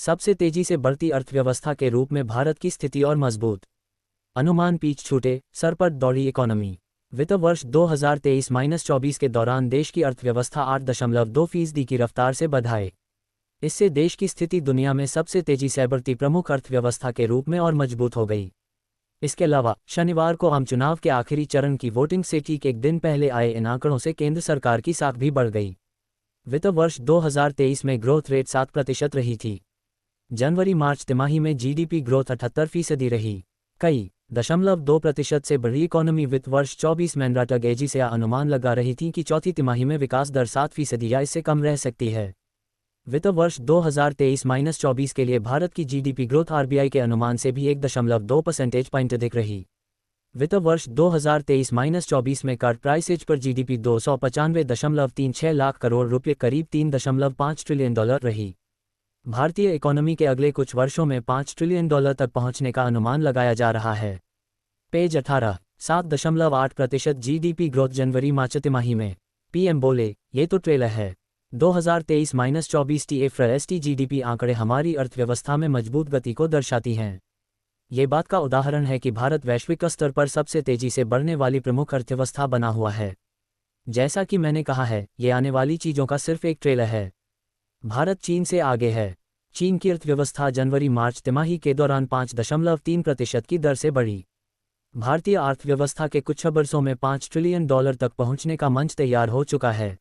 सबसे तेजी से बढ़ती अर्थव्यवस्था के रूप में भारत की स्थिति और मजबूत अनुमान पीछ छूटे, सर पर दौड़ी इकोनॉमी। वित्त वर्ष 2023-24 के दौरान देश की अर्थव्यवस्था 8.2% की रफ्तार से बढ़ाए। इससे देश की स्थिति दुनिया में सबसे तेजी से बढ़ती प्रमुख अर्थव्यवस्था के रूप में और मजबूत हो गई। इसके अलावा शनिवार को आम चुनाव के आखिरी चरण की वोटिंग से ठीक एक दिन पहले आए इन आंकड़ों से केंद्र सरकार की साख भी बढ़ गई। वित्त वर्ष 2023 में ग्रोथ रेट 7% रही थी। जनवरी मार्च तिमाही में जीडीपी ग्रोथ 78% रही। कई 2% से बढ़ी इकोनॉमी वित्त वर्ष 24 में एनराटग एजेंसी अनुमान लगा रही थी कि चौथी तिमाही में विकास दर 7% या इससे कम रह सकती है। वित्त वर्ष 2023-24 के लिए भारत की जीडीपी ग्रोथ आरबीआई के अनुमान से भी 1.2 परसेंटेज पॉइंट अधिक रही। वित्त वर्ष 2023-24 में कार्ड प्राइसेज पर जीडीपी 295.36 लाख करोड़ रुपये करीब $3.5 ट्रिलियन रही। भारतीय इकोनॉमी के अगले कुछ वर्षों में $5 ट्रिलियन तक पहुंचने का अनुमान लगाया जा रहा है। पेज 18। 7.8% जीडीपी ग्रोथ जनवरी मार्च तिमाही में। पीएम बोले, ये तो ट्रेलर है। 2023-24 TFRST जीडीपी आंकड़े हमारी अर्थव्यवस्था में मजबूत गति को दर्शाती हैं। ये बात का उदाहरण है कि भारत वैश्विक स्तर पर सबसे तेजी से बढ़ने वाली प्रमुख अर्थव्यवस्था बना हुआ है। जैसा कि मैंने कहा है, ये आने वाली चीज़ों का सिर्फ एक ट्रेलर है। भारत चीन से आगे है। चीन की अर्थव्यवस्था जनवरी मार्च तिमाही के दौरान 5.3% की दर से बढ़ी। भारतीय अर्थव्यवस्था के कुछ वर्षों में $5 ट्रिलियन तक पहुंचने का मंच तैयार हो चुका है।